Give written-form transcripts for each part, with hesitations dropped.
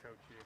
coach here.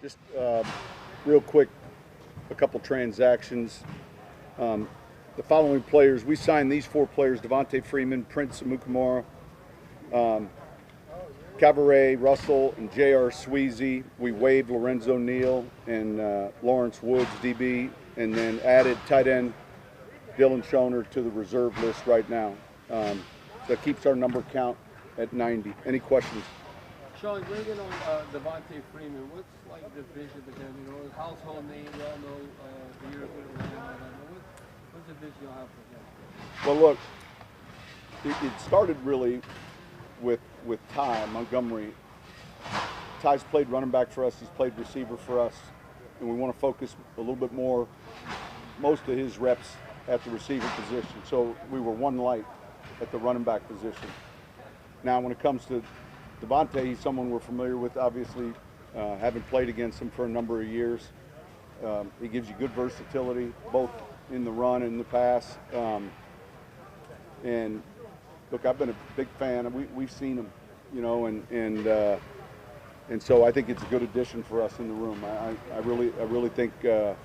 Just real quick, a couple transactions. The following players, we signed these 4 players: Devonta Freeman, Prince Amukamara, Cabaret, Russell, and J.R. Sweezy. We waived Lorenzo Neal and Lawrence Woods, DB, and then added tight end Dylan Schoner to the reserve list right now. That keeps our number count at 90. Any questions? Sean, bringing on Devonta Freeman, what's like the vision with him? You know, his household name, we all know the years with Atlanta. What's the vision you'll have for him? Well, look, it started really with Ty Montgomery. Ty's played running back for us. He's played receiver for us, and we want to focus a little bit more, most of his reps at the receiver position. So we were one light at the running back position. Now, when it comes to Devonta, he's someone we're familiar with, obviously, having played against him for a number of years. He gives you good versatility, both in the run and the pass. And look, I've been a big fan. We've seen him, you know, and so I think it's a good addition for us in the room. I really think there's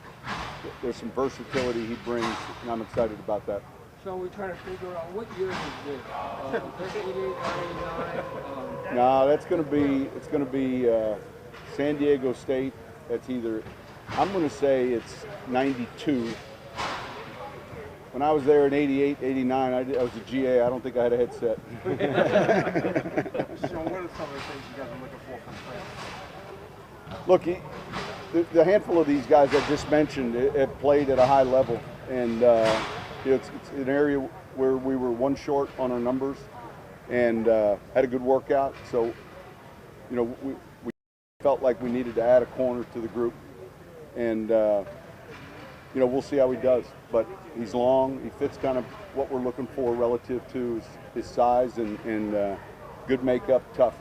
some versatility he brings, and I'm excited about that. So we're trying to figure out what year is this? 88, 89? No, it's going to be San Diego State. That's either, I'm going to say it's 92. When I was there in 88, 89, I was a GA. I don't think I had a headset. So what are some of the things you guys are looking for from players? Look, the handful of these guys I just mentioned have played at a high level, and it's an area where we were one short on our numbers, and had a good workout. So, you know, we felt like we needed to add a corner to the group, and you know, we'll see how he does. But he's long. He fits kind of what we're looking for relative to his size and good makeup, tough.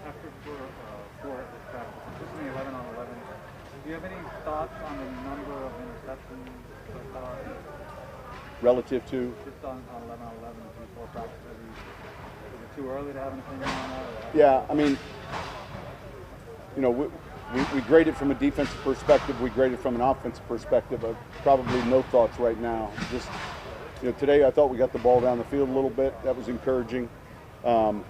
After four practices, especially 11 on 11, do you have any thoughts on the number of interceptions Relative to? Just on 11 on 11, 4 practices? Is it too early to have an opinion on that? Yeah, I mean, you know, we grade it from a defensive perspective. We grade it from an offensive perspective. Probably no thoughts right now. Just, you know, today I thought we got the ball down the field a little bit. That was encouraging. I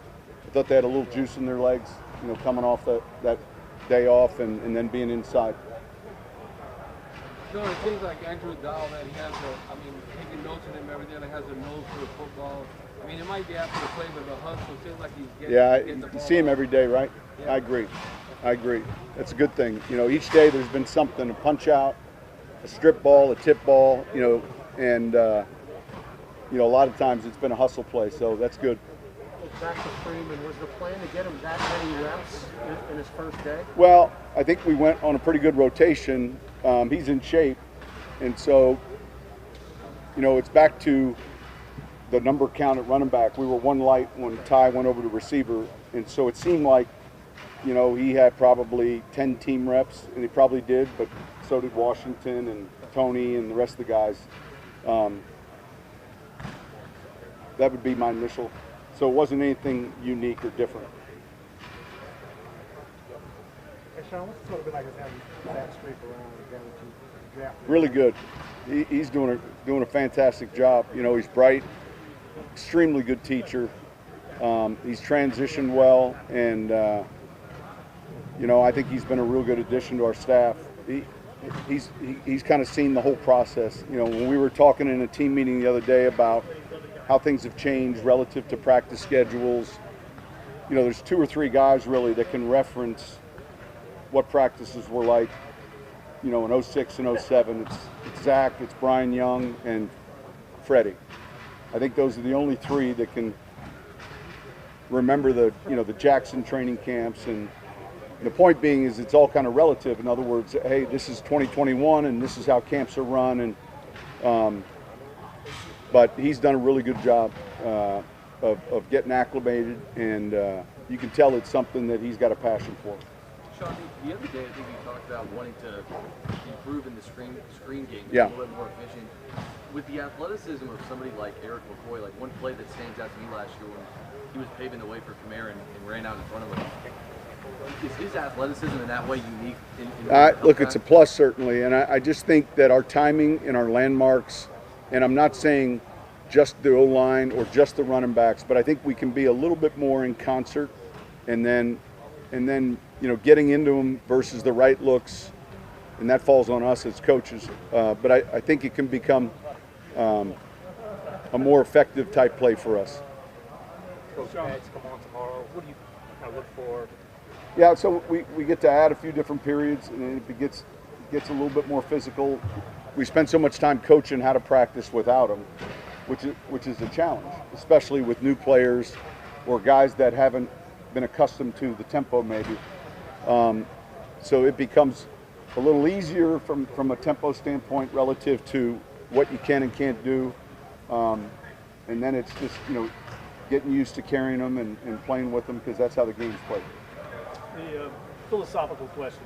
thought they had a little juice in their legs, you know, coming off that day off and then being inside. No, it seems like Andrew Dow, man, he has taking notes on him every day, like has a nose for football. I mean, it might be after the play, but the hustle seems like he's getting the ball. You see him every day, right? Yeah. I agree. That's a good thing. You know, each day there's been something, a punch out, a strip ball, a tip ball, you know, and, you know, a lot of times it's been a hustle play, so that's good. Back to Freeman, was the plan to get him that many reps in his first day? Well, I think we went on a pretty good rotation. He's in shape, and so, you know, it's back to the number count at running back. We were one light when Ty went over to receiver, and so it seemed like, you know, he had probably 10 team reps, and he probably did, but so did Washington and Tony and the rest of the guys. That would be my initial. So it wasn't anything unique or different. Hey Sean, what's it sort of been like having that streak around again that you drafted? Really good. He's doing a fantastic job. You know, he's bright, extremely good teacher. He's transitioned well, and you know, I think he's been a real good addition to our staff. He's kind of seen the whole process. You know, when we were talking in a team meeting the other day about how things have changed relative to practice schedules, you know, there's 2 or 3 guys really that can reference what practices were like, you know, in 06 and 07. It's Zach, it's Brian Young, and Freddie. I think those are the only 3 that can remember the Jackson training camps. And the point being is it's all kind of relative. In other words, hey, this is 2021 and this is how camps are run. And but he's done a really good job of getting acclimated, and you can tell it's something that he's got a passion for. Sean, the other day I think you talked about wanting to improve in the screen game, yeah, a little bit more efficient. With the athleticism of somebody like Erik McCoy, like one play that stands out to me last year when he was paving the way for Kamara and ran out in front of him. Is his athleticism in that way unique? Look, it's a plus certainly, and I just think that our timing and our landmarks, and I'm not saying just the O-line or just the running backs, but I think we can be a little bit more in concert, and then you know, getting into them versus the right looks, and that falls on us as coaches. But I think it can become a more effective type play for us. Coach Pads come on tomorrow. What do you kind of look for? Yeah, so we get to add a few different periods, and it gets a little bit more physical. We spend so much time coaching how to practice without them, which is a challenge, especially with new players or guys that haven't been accustomed to the tempo maybe. So it becomes a little easier from a tempo standpoint relative to what you can and can't do. And then it's just, you know, getting used to carrying them and playing with them, because that's how the game's played. The philosophical question,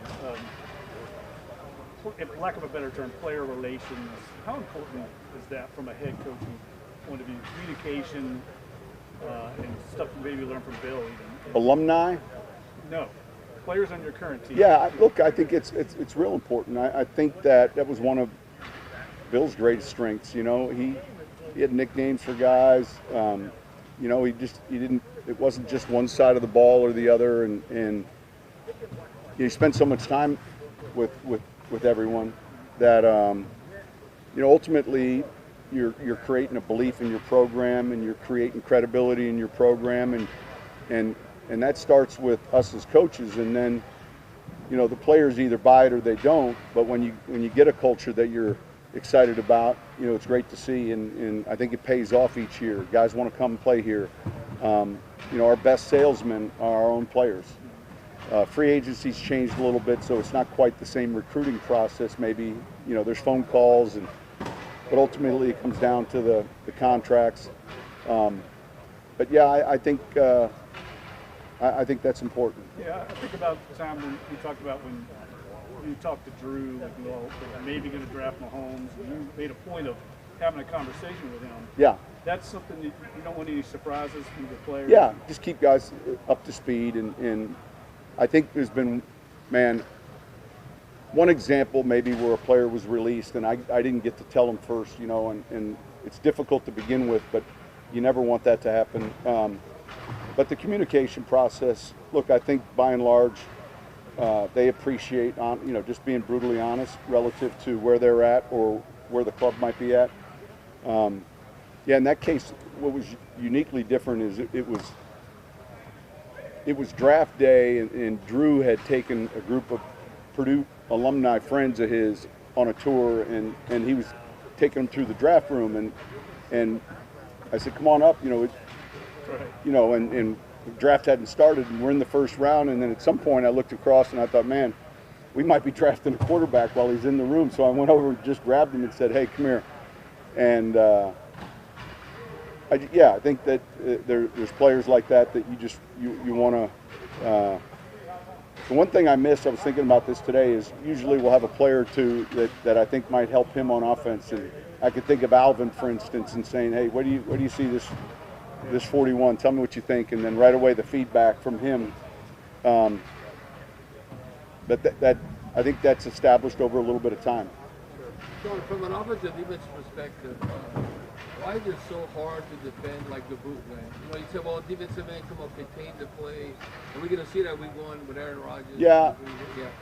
for lack of a better term, player relations, how important is that from a head coaching point of view? Communication and stuff you maybe learn from Bill even. Alumni? No. Players on your current team. Yeah, look, I think it's real important. I think that was one of Bill's greatest strengths. You know, he had nicknames for guys. You know, it wasn't just one side of the ball or the other, and you spend so much time with everyone that you know, ultimately you're creating a belief in your program, and you're creating credibility in your program, and that starts with us as coaches, and then, you know, the players either buy it or they don't. But when you get a culture that you're excited about, you know, it's great to see, and I think it pays off each year. Guys want to come and play here. You know, our best salesmen are our own players. Free agency's changed a little bit, so it's not quite the same recruiting process. Maybe, you know, there's phone calls, but ultimately it comes down to the contracts. But yeah, I think that's important. Yeah, I think about the time when you talked about when you talked to Drew, like, you know, they're maybe going to draft Mahomes, and you made a point of having a conversation with him. Yeah. That's something that you don't want any surprises from the players. Yeah, just keep guys up to speed, and I think there's been, man, one example maybe where a player was released and I didn't get to tell him first, you know, and it's difficult to begin with, but you never want that to happen. But the communication process, look, I think by and large, They appreciate, just being brutally honest relative to where they're at or where the club might be at. Yeah, in that case, what was uniquely different is it was draft day, and Drew had taken a group of Purdue alumni friends of his on a tour, and he was taking them through the draft room, and I said, come on up, and the draft hadn't started, and we're in the first round, and then at some point I looked across and I thought, man, we might be drafting a quarterback while he's in the room. So I went over and just grabbed him and said, hey, come here. And I think that there's players like that you want to. The one thing I miss, I was thinking about this today, is usually we'll have a player or two that I think might help him on offense. And I could think of Alvin, for instance, and saying, hey, where do you see this 41? Tell me what you think. And then right away the feedback from him. But that I think that's established over a little bit of time. Sean, from an offensive defense perspective, why is it so hard to defend like the bootleg? You said, well, defensive end come up, contain the play, and we're going to see that week one with Aaron Rodgers. Yeah.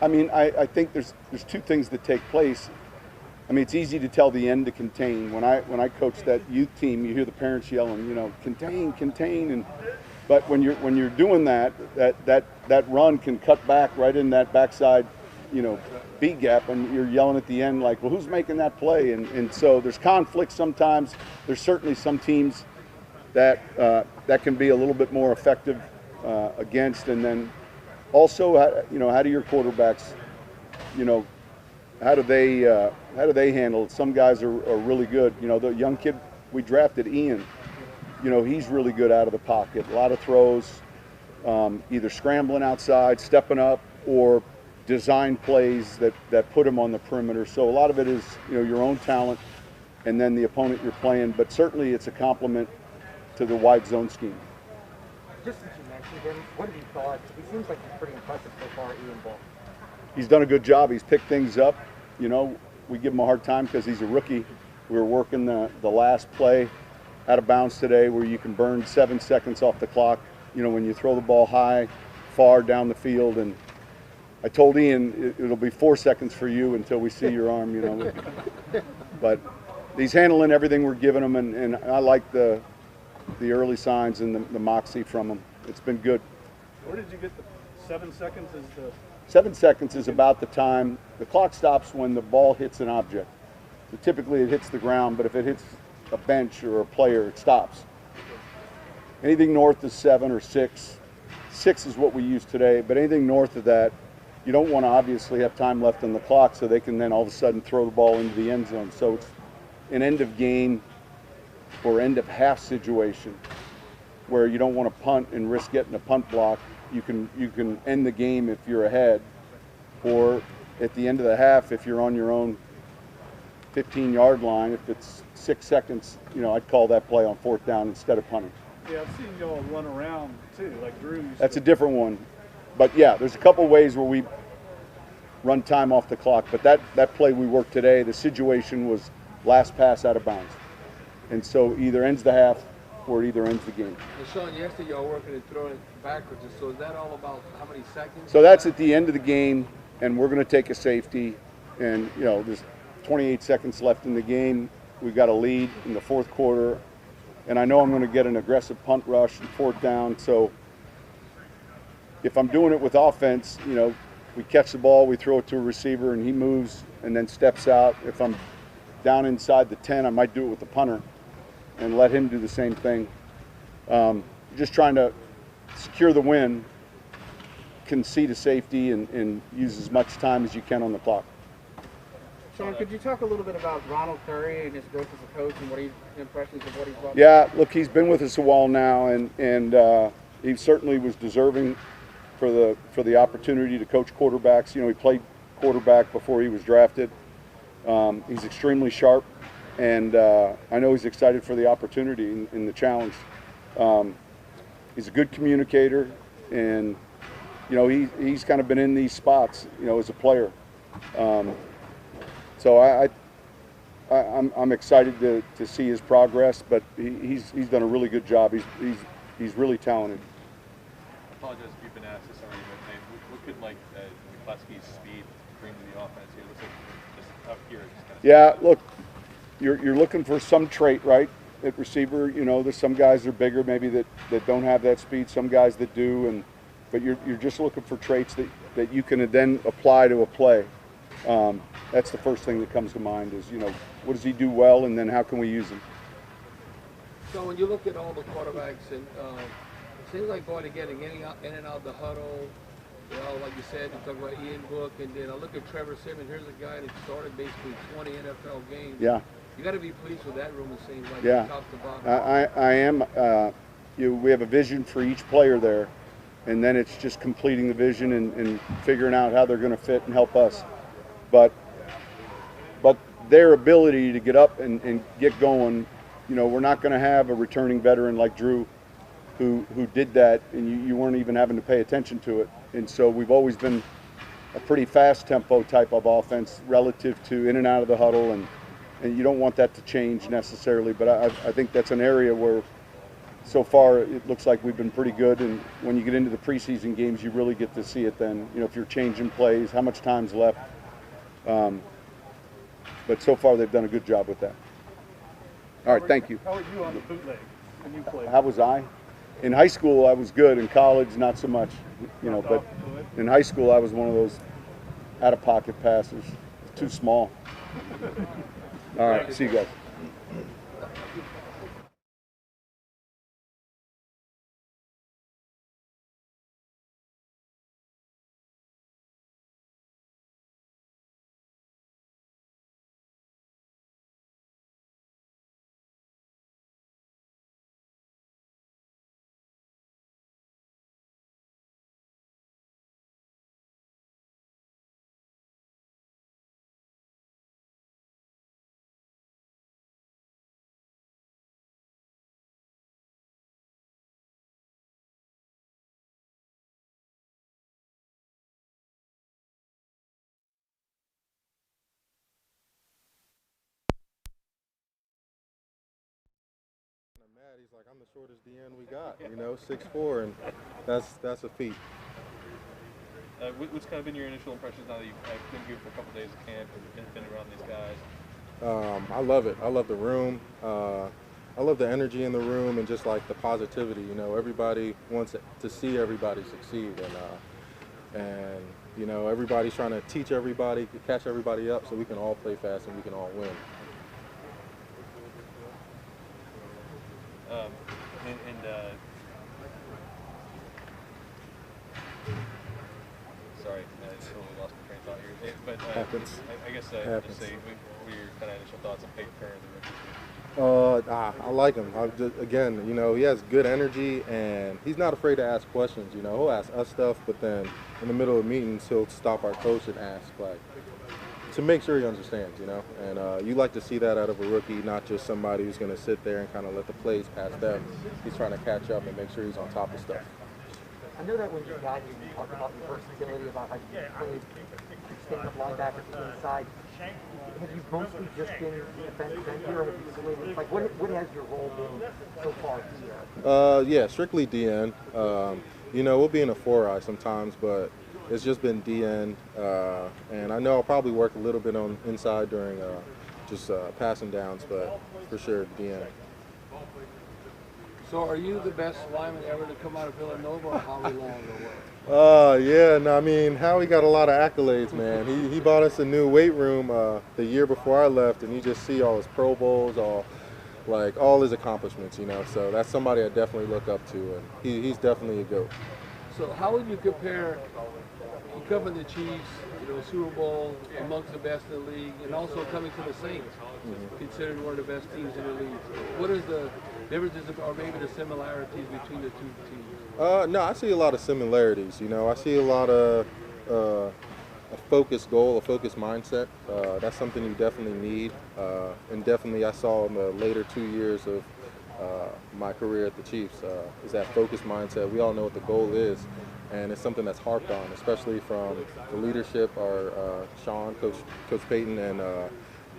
I mean, I think there's two things that take place. I mean, it's easy to tell the end to contain. When I coach that youth team, you hear the parents yelling, contain, but when you're doing that run can cut back right in that backside, B gap, and you're yelling at the end like, well, who's making that play? And so there's conflict sometimes. There's certainly some teams that can be a little bit more effective against, and then also how do your quarterbacks, how do they handle it? Some guys are really good. The young kid we drafted, Ian, he's really good out of the pocket. A lot of throws, either scrambling outside, stepping up, or design plays that put him on the perimeter. So a lot of it is your own talent and then the opponent you're playing, but certainly it's a compliment to the wide zone scheme. Just since you mentioned him, what have you thought? He seems like he's pretty impressive so far, Ian Ball. He's done a good job. He's picked things up. We give him a hard time because he's a rookie. We were working the last play out of bounds today where you can burn 7 seconds off the clock, when you throw the ball high, far down the field. And I told Ian it'll be 4 seconds for you until we see your arm, But he's handling everything we're giving him, and I like the early signs and the moxie from him. It's been good. Where did you get the 7 seconds? 7 seconds is about the time. The clock stops when the ball hits an object. So typically it hits the ground, but if it hits a bench or a player, it stops. Anything north of 7 or 6. 6 is what we use today, but anything north of that, you don't want to obviously have time left on the clock so they can then all of a sudden throw the ball into the end zone. So it's an end of game or end of half situation where you don't want to punt and risk getting a punt block. You can end the game if you're ahead, or at the end of the half if you're on your own 15-yard line. If it's 6 seconds, I'd call that play on 4th down instead of punting. Yeah, I've seen y'all run around too, like Drew. That's a different one. But yeah, there's a couple ways where we run time off the clock. But that play we worked today, the situation was last pass out of bounds. And so either ends the half or it either ends the game. And Sean, yesterday y'all working and throwing backwards. So is that all about how many seconds? So that's at the end of the game, and we're going to take a safety. And, there's 28 seconds left in the game. We've got a lead in the 4th quarter. And I know I'm going to get an aggressive punt rush and 4th down. So if I'm doing it with offense, we catch the ball, we throw it to a receiver, and he moves and then steps out. If I'm down inside the 10, I might do it with the punter and let him do the same thing. Just trying to secure the win, concede a safety, and use as much time as you can on the clock. Sean, could you talk a little bit about Ronald Curry and his growth as a coach and impressions of what he's brought? Yeah, look, he's been with us a while now, and he certainly was deserving for the opportunity to coach quarterbacks. He played quarterback before he was drafted. He's extremely sharp, and I know he's excited for the opportunity and the challenge. He's a good communicator, and he's kind of been in these spots, as a player. So I'm excited to see his progress, but he's done a really good job. He's really talented. I apologize if you've been asked this already, but what could like McCluskey's speed bring to the offense here? It looks like just up here. Just kind of Yeah, look, you're looking for some trait, right? At receiver, you know, there's some guys that are bigger, maybe that don't have that speed. Some guys that do, but you're just looking for traits that you can then apply to a play. That's the first thing that comes to mind is, you know, what does he do well, and then how can we use him? So when you look at all the quarterbacks, and it seems like going again and getting out, in and out of the huddle, you know, like you said, you talk about Ian Book, and then I look at Trevor Simmons. Here's a guy that started basically 20 NFL games. Yeah. You got to be pleased with that room. It seems like Yeah. top to bottom. I am. We have a vision for each player there, and then it's just completing the vision and figuring out how they're going to fit and help us. But their ability to get up and get going, you know, we're not going to have a returning veteran like Drew who did that, and you weren't even having to pay attention to it. And so we've always been a pretty fast tempo type of offense relative to in and out of the huddle, and you don't want that to change necessarily. But I think that's an area where so far it looks like we've been pretty good, and when you get into the preseason games, you really get to see it then. You know, if you're changing plays, how much time's left. But so far they've done a good job with that. All right, thank you. How are you on the bootleg when you play? How was I? In high school, I was good. In college, not so much. You know, but in high school, I was one of those out-of-pocket passers. Too small. All right, see you guys. Mad. He's like, I'm the shortest DN we got, you know, 6'4", and that's a feat. What's kind of been your initial impressions now that you've been here for a couple days of camp and been around these guys? I love it. I love the room. I love the energy in the room and just like the positivity. You know, everybody wants to see everybody succeed, and you know, everybody's trying to teach everybody, catch everybody up, so we can all play fast and we can all win. Sorry, I totally lost my train of thought here. But Happens. I guess Happens. just say, what are your kind of initial thoughts on Peyton Turner, the rookie? I like him. Again, you know, he has good energy and he's not afraid to ask questions. You know, he'll ask us stuff, but then in the middle of meetings, he'll stop our coach and ask, like, to make sure he understands, you know. And you like to see that out of a rookie, not just somebody who's going to sit there and kind of let the plays pass them. He's trying to catch up and make sure he's on top of stuff. I know that when you got here, you talked about your versatility, about how you played stand-up linebacker to the inside. Have you mostly just been defensive end here, or have you slid? Like, what has your role been so far here? Yeah, strictly DN. You know, we'll be in a 4-eye sometimes, but it's just been DN. And I know I'll probably work a little bit on inside during just passing downs, but for sure DN. So are you the best lineman ever to come out of Villanova, or Howie Long, or what? Yeah, no, I mean, Howie got a lot of accolades, man. He bought us a new weight room the year before I left, and you just see all his Pro Bowls, all his accomplishments, you know. So that's somebody I definitely look up to, and he's definitely a GOAT. So how would you compare, you covering the Chiefs, you know, Super Bowl, amongst the best in the league, and also coming to the Saints, considered one of the best teams in the league? What is the differences or maybe the similarities between the two teams? No, I see a lot of similarities. You know, I see a lot of a focused goal, a focused mindset. That's something you definitely need, and definitely I saw in the later 2 years of my career at the Chiefs is that focused mindset. We all know what the goal is, and it's something that's harped on, especially from the leadership, our Sean, Coach Payton, and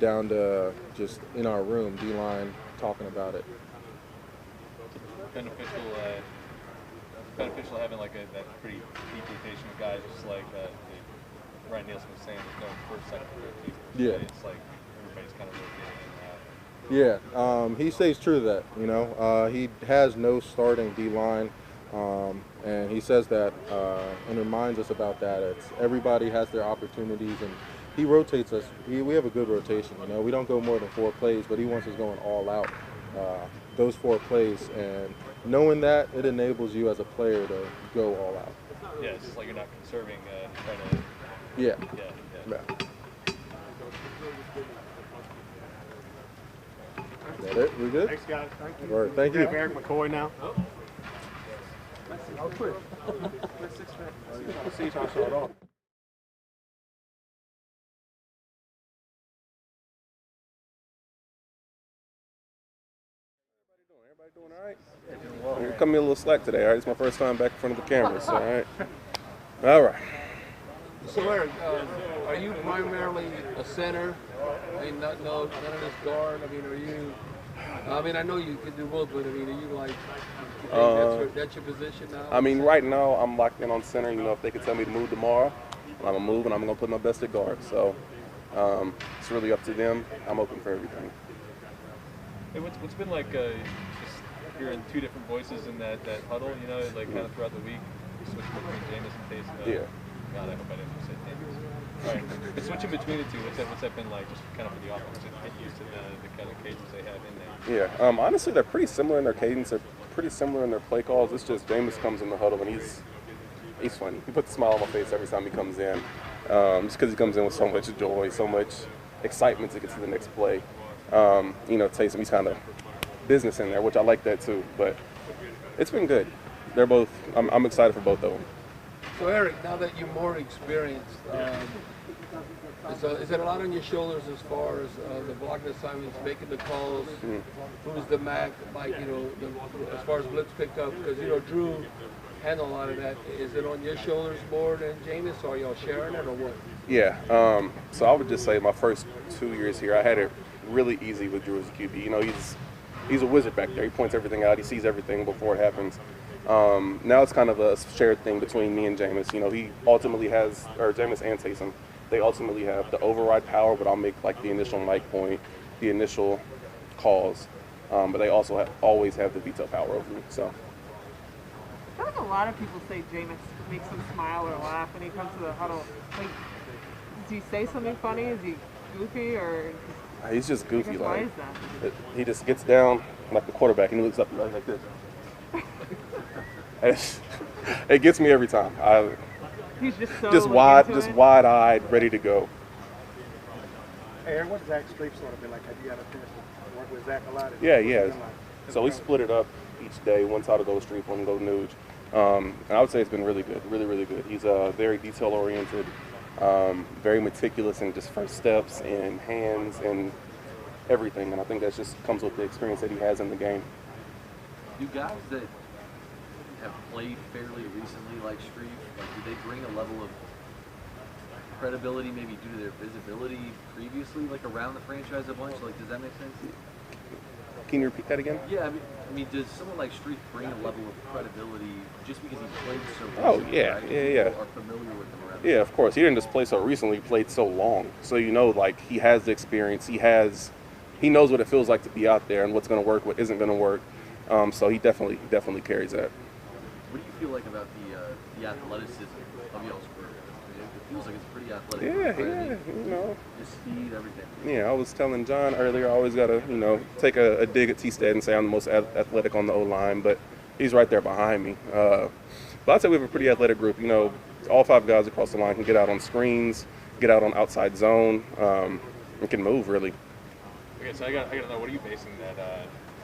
down to just in our room, D-line, talking about it. Beneficial beneficial having like that pretty deep rotation of guys, just like Ryan Nielsen was saying, there's no first, second, third team. Yeah. It's like everybody's kind of rotating in and out. Yeah, he stays true to that. You know, he has no starting D-line, and he says that and reminds us about that. It's everybody has their opportunities, and he rotates us. We have a good rotation. You know, we don't go more than 4 plays, but he wants us going all out those 4 plays, and knowing that, it enables you as a player to go all out. Yeah, it's just like you're not conserving, trying to. Yeah. Yeah. Is that it? We good? Thanks, guys. Thank you. All right, thank you. We have Erik McCoy now. See if I saw it off. Everybody doing all right? You're cutting me a little slack today, all right? It's my first time back in front of the cameras, all right? All right. So Eric, are you primarily a center? I mean, none of this guard. I mean, are you? I mean, I know you can do both, but I mean, are you like? You think that's your position now? I mean, right now I'm locked in on center. You know, if they could tell me to move tomorrow, I'm gonna move, and I'm gonna put my best at guard. So it's really up to them. I'm open for everything. Hey, what's been like just hearing 2 different voices in that huddle? You know, like kind of throughout the week, switching between Jameis and Taysom. Yeah. God, I hope I didn't say Jameis. All right, but switching between the two, what's that been like? Just kind of for the offense, get used to the kind of cadence they have in there. Yeah. Honestly, they're pretty similar in their cadence. They're pretty similar in their play calls. It's just Jameis comes in the huddle and he's funny. He puts a smile on my face every time he comes in, just because he comes in with so much joy, so much excitement to get to the next play. You know, Taysom, he's kind of business in there, which I like that too. But it's been good. They're both. I'm excited for both of them. So Eric, now that you're more experienced, is it a lot on your shoulders as far as the blocking assignments, making the calls, who's the Mac, like, you know, as far as blitz pickup? Because, you know, Drew handled a lot of that. Is it on your shoulders more than Jameis, or are y'all sharing it, or what? Yeah. So I would just say my first 2 years here, I had it really easy with Drew as a QB. You know, he's a wizard back there. He points everything out. He sees everything before it happens. Now it's kind of a shared thing between me and Jameis. You know, he ultimately has, or Jameis and Taysom, they ultimately have the override power, but I'll make like the initial mic point, the initial calls, but they also always have the veto power over me. So. I feel like a lot of people say Jameis makes them smile or laugh when he comes to the huddle. Like, does he say something funny? Is he goofy, or? He's just goofy. Why like is that? he just gets down like the quarterback and he looks up and like this. It gets me every time. He's just so wide-eyed, ready to go. Hey, Aaron, what's Zach's sleep sort of been like? Have you had a chance to work with Zach a lot? Yeah, he has. So we split it up each day. One side will go Street, one will go Nuge. And I would say it's been really good, really good. He's very detail-oriented, very meticulous in just first steps and hands and everything. And I think that just comes with the experience that he has in the game. Do guys that have played fairly recently, like Street, like, do they bring a level of credibility, maybe due to their visibility previously, like around the franchise a bunch? Like, does that make sense? Can you repeat that again? Yeah, I mean, does someone like Street bring a level of credibility just because he played so recently? Oh yeah, right? yeah. People are familiar with him around. Yeah, of course. He didn't just play so recently; he played so long. So you know, like, he has the experience. He knows what it feels like to be out there and what's going to work, what isn't going to work. So he definitely carries that. What do you feel like about the athleticism of y'all's group? It feels like it's pretty athletic. Yeah, right? you know. Just speed, everything. Yeah, I was telling John earlier, I always got to, you know, take a dig at T-Stead and say I'm the most athletic on the O-line, but he's right there behind me. But I'd say we have a pretty athletic group. You know, all 5 guys across the line can get out on screens, get out on outside zone, and can move, really. Okay, so I got to know, what are you basing that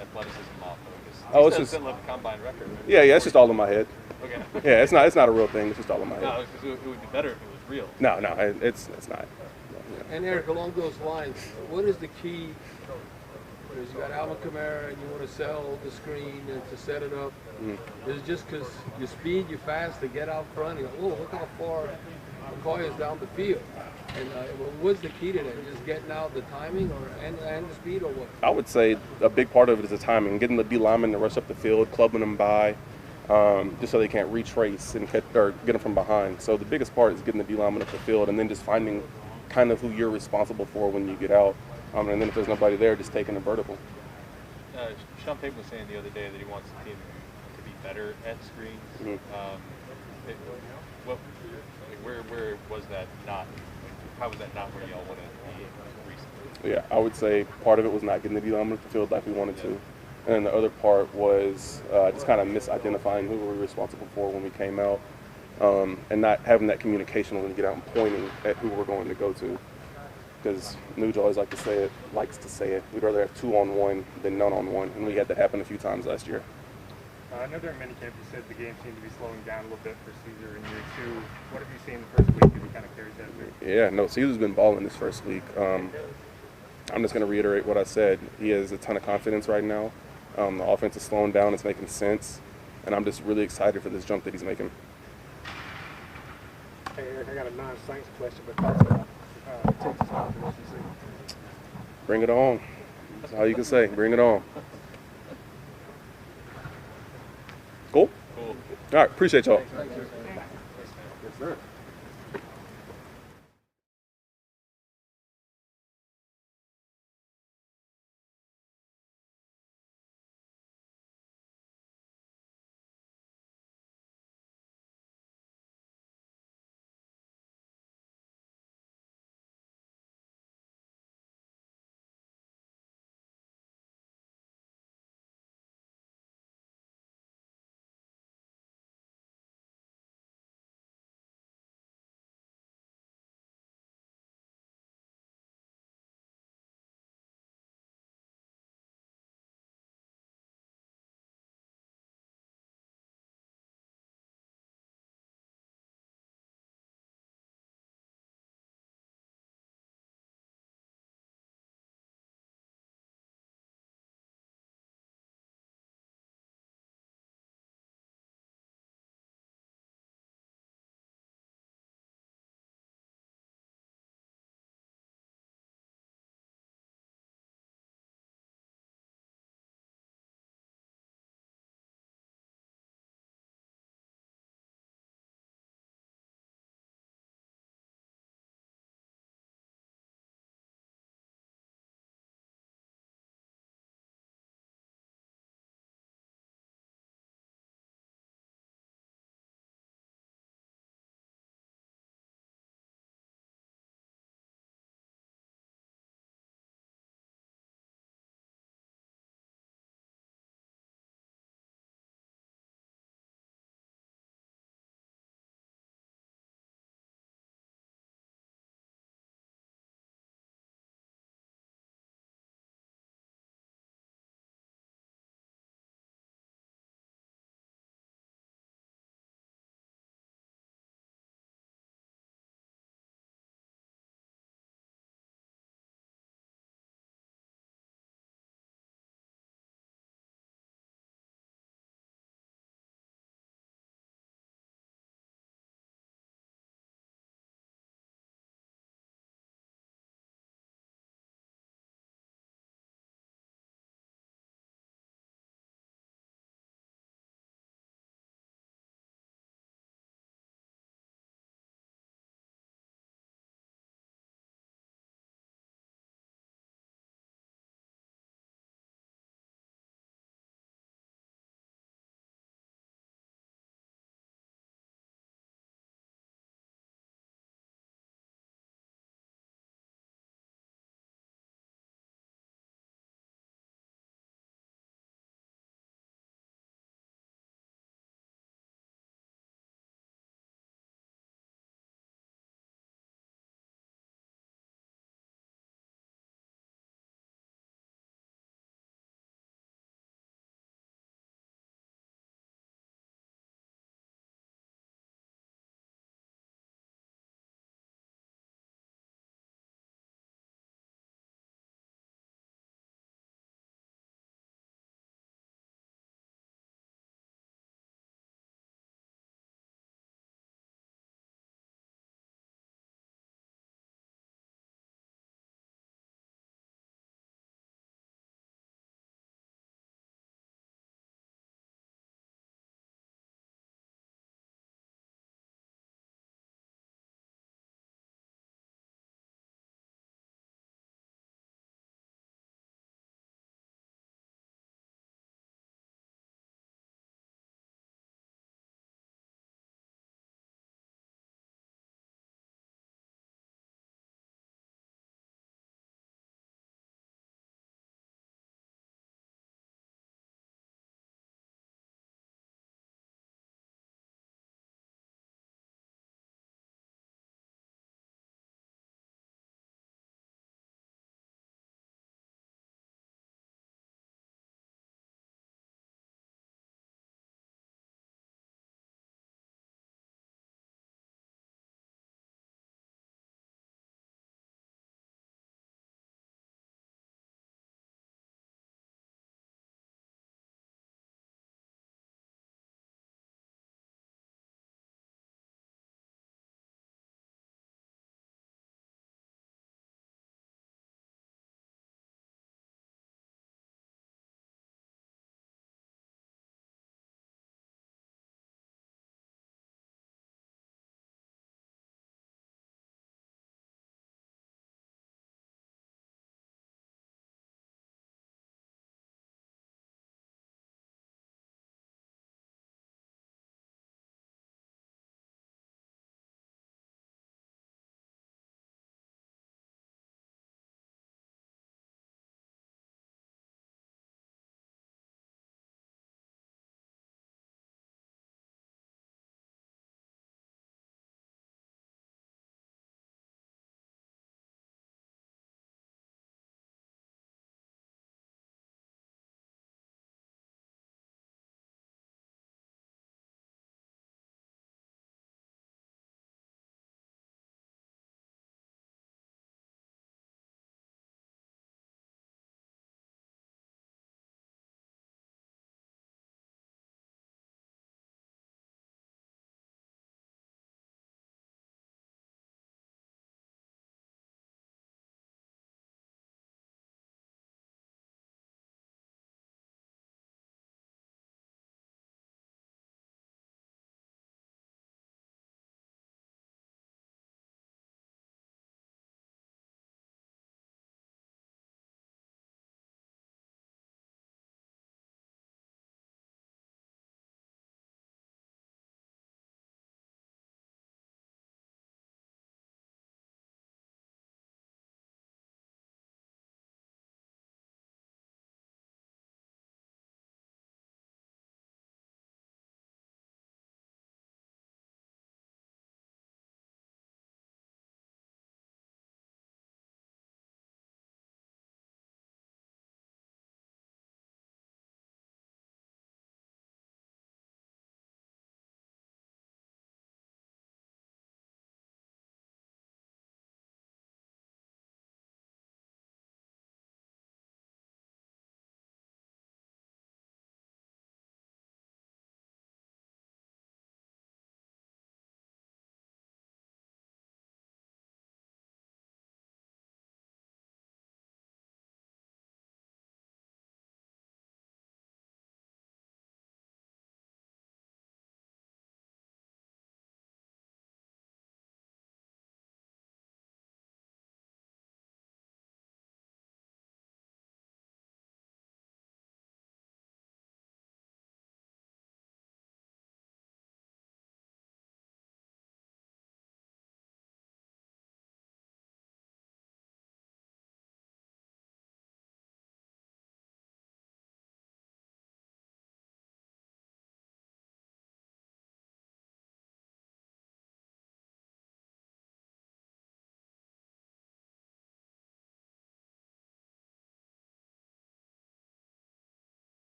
athleticism off of? Oh, it's just a combine record. Right? Yeah, it's just all in my head. Okay. Yeah, it's not a real thing. It's just all in my head. No, because it would be better if it was real. No, it's not. Yeah. And Eric, along those lines, what is the key? Because you got Alvin Kamara and you want to sell the screen and to set it up. Is it just because you speed, you're fast to get out front? You go, oh, look how far McCoy is down the field. And what's the key to that? Just getting out the timing and the speed, or what? I would say a big part of it is the timing, getting the D lineman to rush up the field, clubbing them by. just so they can't retrace and or get them from behind. So the biggest part is getting the D lineman up the field and then just finding kind of who you're responsible for when you get out. And then if there's nobody there, just taking a vertical. Sean Payton was saying the other day that he wants the team to be better at screens. Where was that not? How was that not where y'all want to be recently? Yeah, I would say part of it was not getting the D lineman up the field like we wanted to. And then the other part was just kind of misidentifying who we were responsible for when we came out, and not having that communication when we get out and pointing at who we're going to go to. Because Nuge always likes to say it. We'd rather have 2-on-1 than none-on-1, and we had that happen a few times last year. I know during minicamp you said the game seemed to be slowing down a little bit for Caesar in year 2. What have you seen the first week? Have you kind of carried that week? Yeah, no, Caesar's been balling this first week. I'm just going to reiterate what I said. He has a ton of confidence right now. The offense is slowing down. It's making sense. And I'm just really excited for this jump that he's making. Hey, Eric, I got a non-science question, but thoughts about Texas after the SEC? Bring it on. That's all you can say. Bring it on. Cool? Cool. All right. Appreciate y'all. Yes, sir.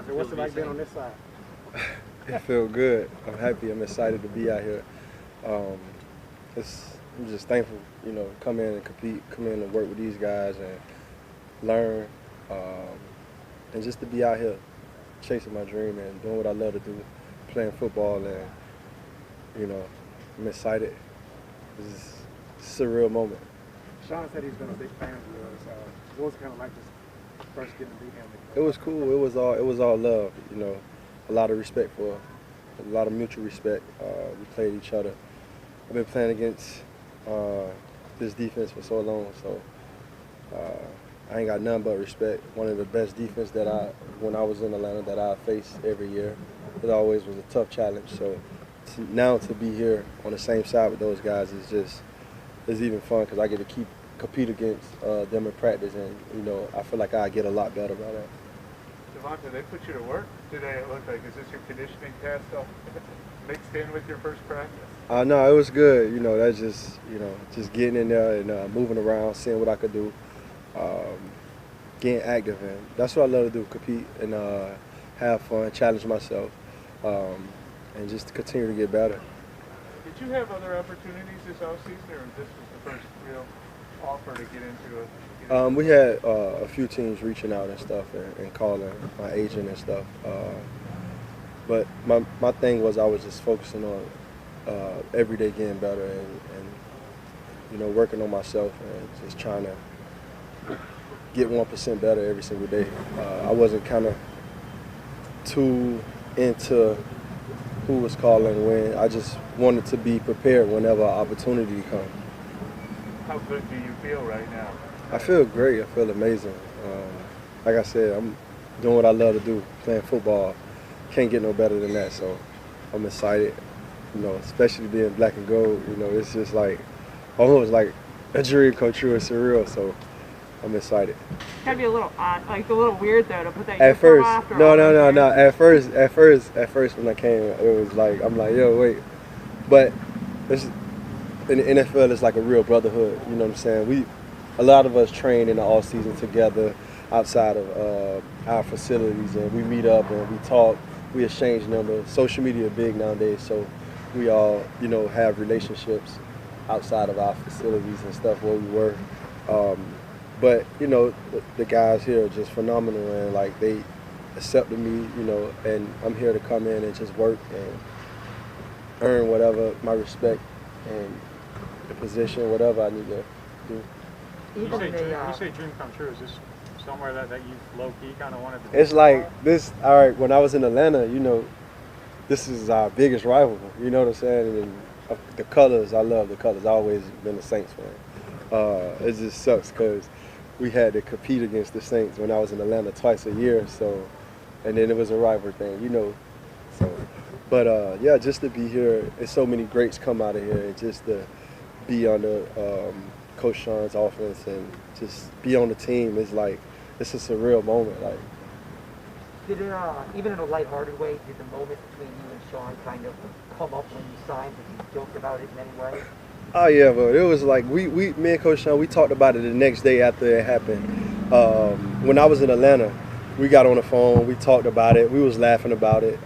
Devonta, what's it like being on this side? It feels good. I'm happy. I'm excited to be out here. I'm just thankful, you know, come in and compete, come in and work with these guys and learn, and just to be out here chasing my dream and doing what I love to do, playing football, and, you know, I'm excited. It's a surreal moment. Sean said he's been a big fan of yours. What was it kind of like just first getting to meet him? It was cool. It was all love, you know, a lot of respect for, a lot of mutual respect. We played each other. I've been playing against this defense for so long, so I ain't got none but respect. One of the best defense that when I was in Atlanta, that I faced every year. It always was a tough challenge. So now to be here on the same side with those guys is even fun because I get to compete against them in practice, and you know I feel like I get a lot better by that. Devonta, they put you to work today. It looked like, is this your conditioning test mixed in with your first practice? No, it was good. You know, that's just, you know, just getting in there and moving around, seeing what I could do, getting active, and that's what I love to do: compete and have fun, challenge myself, and just continue to get better. Did you have other opportunities this offseason, or this was the first real offer to get into a? We had a few teams reaching out and stuff and calling my agent and stuff. But my thing was I was just focusing on every day getting better and you know, working on myself and just trying to get 1% better every single day. I wasn't kind of too into who was calling when. I just wanted to be prepared whenever opportunity comes. How good do you feel right now? I feel great. I feel amazing. Like I said, I'm doing what I love to do, playing football. Can't get no better than that, so I'm excited. You know, especially being black and gold, you know, it's just like almost like a dream come true. It's surreal, so I'm excited. It's gotta be a little odd, like a little weird though, to put that at first, after no. At first when I came, it was like, I'm like, yo, wait. But in the NFL, it's like a real brotherhood. You know what I'm saying? A lot of us train in the off season together outside of our facilities, and we meet up and we talk. We exchange numbers. Social media is big nowadays, so we all, you know, have relationships outside of our facilities and stuff where we work. But you know, the guys here are just phenomenal, and like they accepted me, you know, and I'm here to come in and just work and earn whatever my respect and the position, whatever I need to do. You say dream come true. Is this somewhere that you low-key kind of wanted to do? It's like this, all right, when I was in Atlanta, you know, this is our biggest rival, you know what I'm saying? And the colors, I love the colors. I've always been a Saints fan. It just sucks because we had to compete against the Saints when I was in Atlanta twice a year, so, and then it was a rival thing, you know. So, but yeah, just to be here, and so many greats come out of here, and just to be under Coach Sean's offense and just be on the team is like, it's a surreal moment. Like, did it, even in a lighthearted way, did the moment between you and Sean kind of come up when you signed? Did you joke about it in any way? Oh yeah, but it was like me and Coach Sean, we talked about it the next day after it happened. When I was in Atlanta, we got on the phone, we talked about it, we was laughing about it.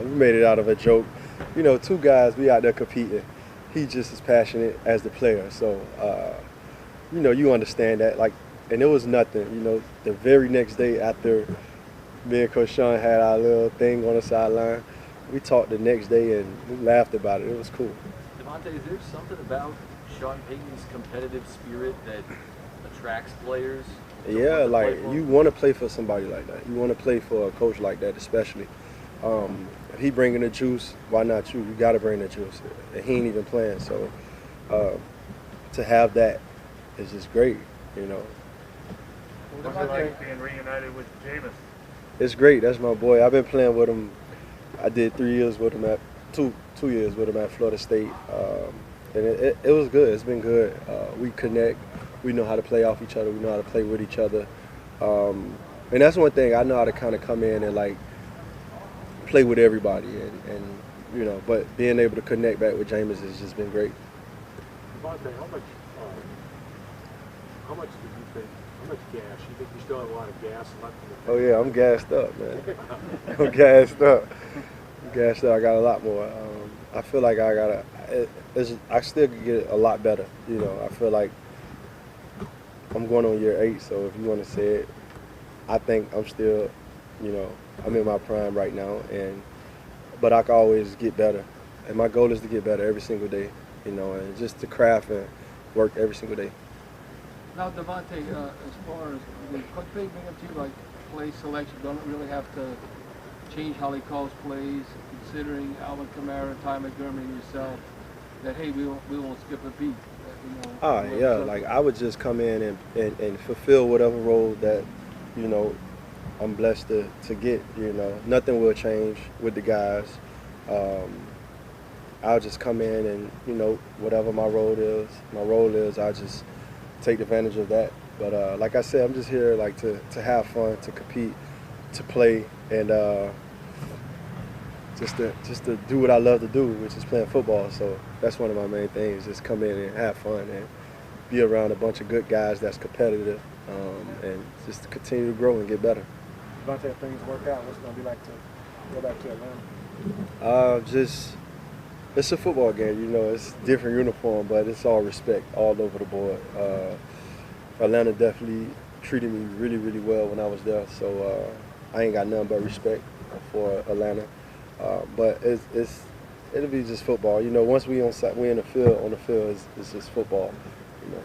We made it out of a joke. You know, two guys, we out there competing. He's just as passionate as the player, so you know, you understand that. Like, and it was nothing. You know, the very next day after me and Coach Sean had our little thing on the sideline, we talked the next day and we laughed about it. It was cool. Devonta, is there something about Sean Payton's competitive spirit that attracts players? Yeah, like you want to play for somebody like that. You want to play for a coach like that, especially. If he bringing the juice, why not you? You got to bring the juice. And he ain't even playing, so to have that is just great, you know. What's it like being reunited with Jameis? It's great. That's my boy. I've been playing with him. I did 3 years with him at two years with him at Florida State, and it was good. It's been good. We connect. We know how to play off each other. We know how to play with each other, and that's one thing I know how to kind of come in and like play with everybody, and you know. But being able to connect back with Jameis has just been great. Devonta, How much do you think? How much gas? You think you still have a lot of gas left in the tank? Oh yeah, I'm gassed up, man. I'm gassed up. I'm gassed up. I got a lot more. I feel like I still could get a lot better. You know, I feel like I'm going on year 8. So if you want to say it, I think I'm still, you know, I'm in my prime right now, but I can always get better. And my goal is to get better every single day, you know, and just to craft and work every single day. Now, Devonta, as far as the Coach Payton bring up to you, like play selection, don't really have to change how he calls plays, considering Alvin Kamara, Ty McDermott, and yourself, that hey, we won't skip a beat. Yeah, like I would just come in and fulfill whatever role that, you know, I'm blessed to get. You know, nothing will change with the guys. I'll just come in and, you know, whatever my role is, I'll just take advantage of that. But like I said, I'm just here like to have fun, to compete, to play, and just to do what I love to do, which is playing football. So that's one of my main things, just come in and have fun and be around a bunch of good guys that's competitive, and just to continue to grow and get better. Devonta, if things work out, what's it going to be like to go back to Atlanta? It's a football game, you know. It's different uniform, but it's all respect all over the board. Atlanta definitely treated me really, really well when I was there, so I ain't got nothing but respect for Atlanta. But it'll be just football, you know. Once we in the field, it's just football, you know.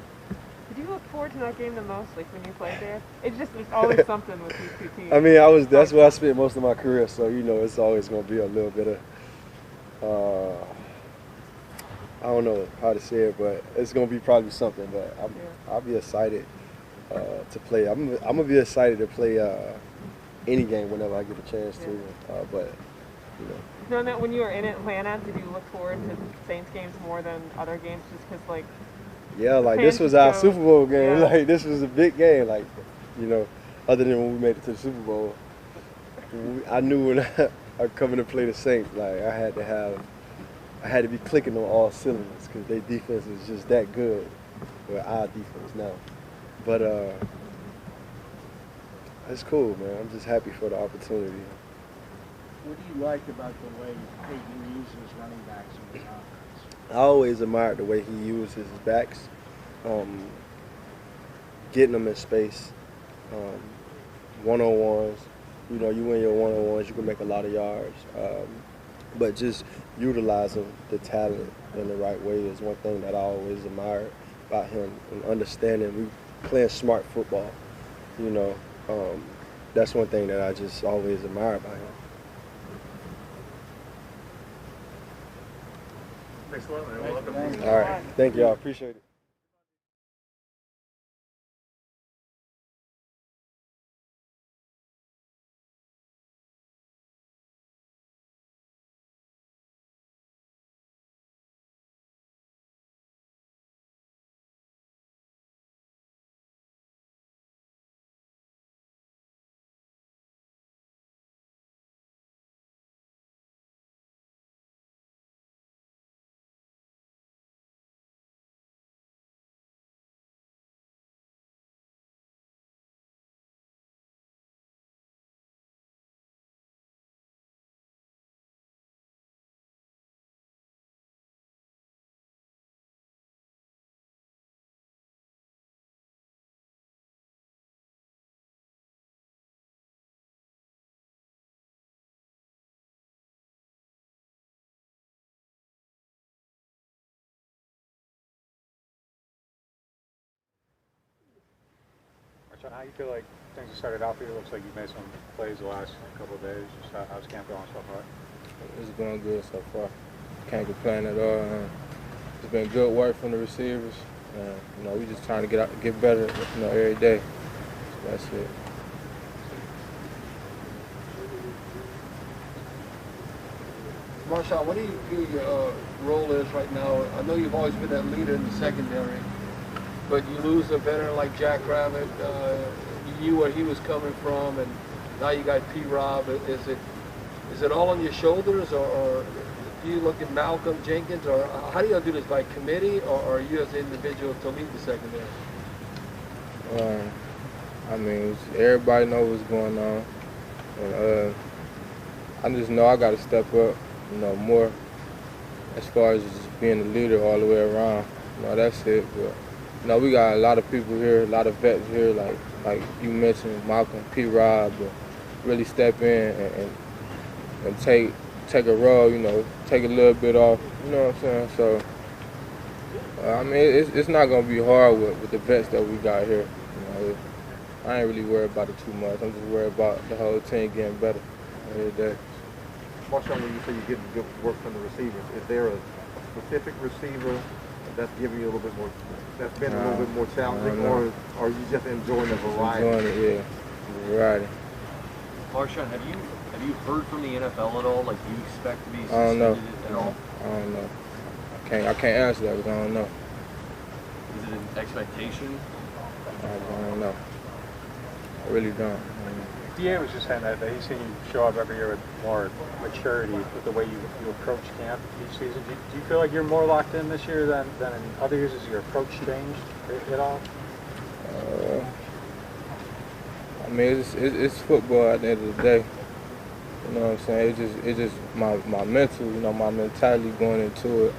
Did you look forward to that game the most, like when you played there? It's always something with these two teams. I mean, that's where I spent most of my career, so you know, it's always going to be a little bit of, I don't know how to say it, but it's going to be probably something. But I'll be excited to play. I'm gonna be excited to play any game whenever I get a chance to. But you know. Knowing that when you were in Atlanta, did you look forward to Saints games more than other games, just because like? Yeah, like this was our Super Bowl game. Yeah. Like this was a big game. Like, you know, other than when we made it to the Super Bowl, I knew when I coming to play the Saints, like I had to be clicking on all cylinders because their defense is just that good. Well, our defense now, but it's cool, man. I'm just happy for the opportunity. What do you like about the way Payton uses running backs in his offense? I always admired the way he uses his backs, getting them in space, one-on-ones. You know, you win your one-on-ones, you can make a lot of yards. But just utilizing the talent in the right way is one thing that I always admired about him, and understanding we playing smart football. You know, that's one thing that I just always admire about him. Thanks a lot, man. Welcome. All right. Thank you. I appreciate it. Marshon, how you feel like things have started out for you? It looks like you've made some plays the last couple of days. Just how's camp going so far? It's going good so far. Can't complain at all. It's been good work from the receivers. You know, we just trying to get better, you know, every day. So that's it. Marshon, what do you feel your role is right now? I know you've always been that leader in the secondary, but you lose a veteran like Jack Rabbit. You knew where he was coming from, and now you got P-Rob. Is it all on your shoulders, or do you look at Malcolm Jenkins, or how do you do this, by committee, or are you as an individual to lead the secondary? I mean, everybody knows what's going on. And, I just know I got to step up, more as far as just being a leader all the way around. That's it. But, we got a lot of people here, a lot of vets here, like you mentioned, Malcolm, P-Rob, really step in and take a role, take a little bit off, you know what I'm saying? So, I mean, it's not going to be hard with the vets that we got here. I ain't really worried about it too much. I'm just worried about the whole team getting better every day. Marshon, when you say you're getting good work from the receivers, is there a specific receiver that's giving you a little bit more, that's been a little bit more challenging, or are you just enjoying the variety? Enjoying it, yeah, variety. Marshon, have you heard from the NFL at all? Like, do you expect to be I don't know. suspended at all? I don't know. I can't answer that because I don't know. Is it an expectation? I don't know. I really don't. DA was just saying that he's seen you show up every year with more maturity with the way you approach camp each season. Do you feel like you're more locked in this year than in other years? Has your approach changed at all? I mean, it's football at the end of the day. You know what I'm saying? It's just my mental, my mentality going into it.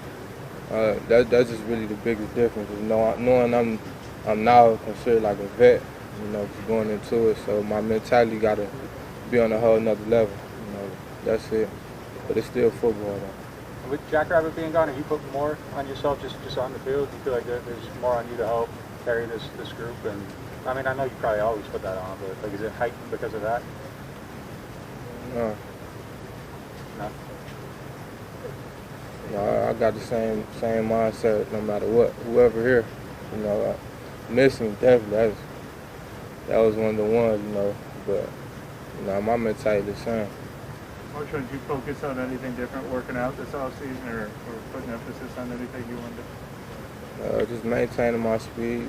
That's just really the biggest difference. Knowing I'm now considered like a vet, going into it. So my mentality got to be on a whole nother level. That's it. But it's still football though. With Jackrabbit being gone, have you put more on yourself just on the field? Do you feel like there's more on you to help carry this group? And I mean, I know you probably always put that on, but like, is it heightened because of that? No. No. No, I got the same mindset no matter what. Whoever here, missing definitely. That was one of the ones, but my mentality the same. Marshon, did you focus on anything different working out this offseason or putting emphasis on anything you wanted to? Just maintaining my speed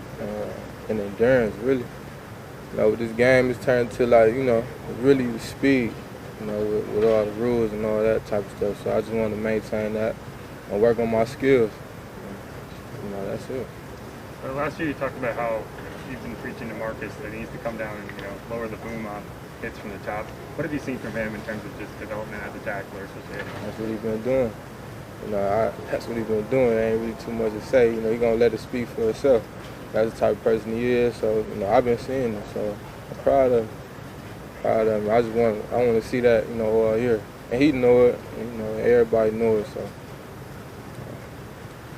and endurance, really. With this game, it's turned to really speed, with all the rules and all that type of stuff. So I just want to maintain that and work on my skills. That's it. Last year you talked about how you've been preaching to Marcus that he needs to come down and lower the boom on hits from the top. What have you seen from him in terms of just development as a tackler? That's what he's been doing. That's what he's been doing. There ain't really too much to say. He's gonna let it speak for itself. That's the type of person he is. So I've been seeing it. So I'm proud of him. I want to see that all year, and he know it. Everybody know it. So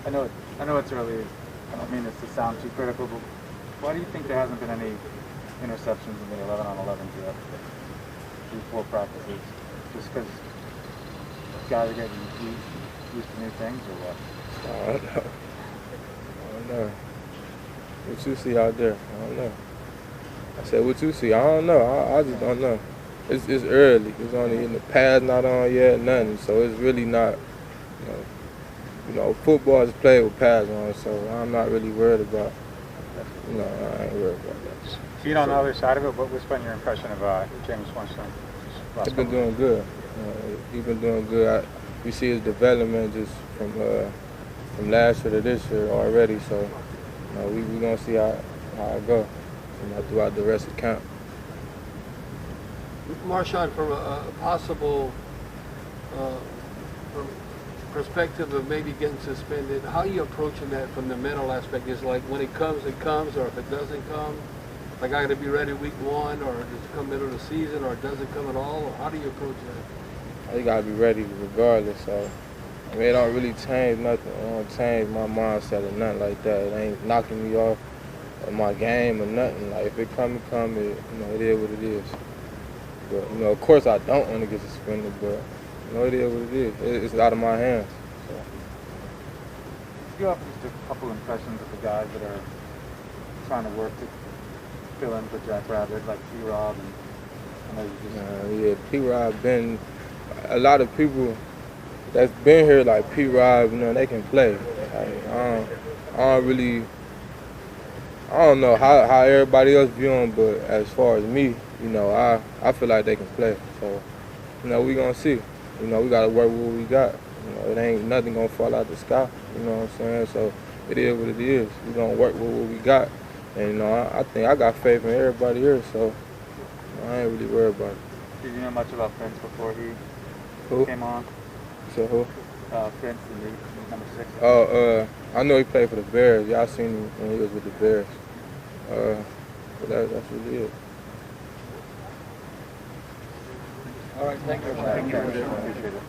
I know it's early. I don't mean this to sound too critical, but why do you think there hasn't been any interceptions in the 11-on-11s yet? Through 4 practices, just because guys are getting used to new things, or what? I don't know. What you see out there? I don't know. I said, what you see? I don't know. I just don't know. It's early. It's only in the pad, not on yet, nothing. So it's really not, football is played with pads on, so I'm not really worried about, I ain't worried about that. Being on the other side of it, what's been your impression of James Winston? He's been doing good. He's been doing good. We see his development just from last year to this year already, so we're going to see how it goes throughout the rest of the camp. Marshon, from a possible perspective of maybe getting suspended, how are you approaching that from the mental aspect? Is like when it comes, or if it doesn't come, like I got to be ready week 1, or does it come middle of the season, or does it come at all, or how do you approach that? You got to be ready regardless. So it don't really change nothing. It don't change my mindset or nothing like that. It ain't knocking me off of my game or nothing. Like if it come, it is what it is. But of course I don't want to get suspended, but it is what it is. It's out of my hands. So. You have just a couple impressions of the guys that are trying to work to fill in for Jackrabbit, like P-Rob, and I know you just... P-Rob been... A lot of people that's been here, like P-Rob, they can play. I don't know how everybody else view them, but as far as me, I feel like they can play. So, we gonna see. We gotta work with what we got. It ain't nothing gonna fall out the sky. You know what I'm saying? So it is what it is. We gonna work with what we got And, you know, I think I got faith in everybody here, so I ain't really worried about it. Did you know much about Prince before he came on? So who? Prince, the number 6. Oh, I know he played for the Bears. Y'all seen him when he was with the Bears. But that's really it. All right, thank you. Appreciate it.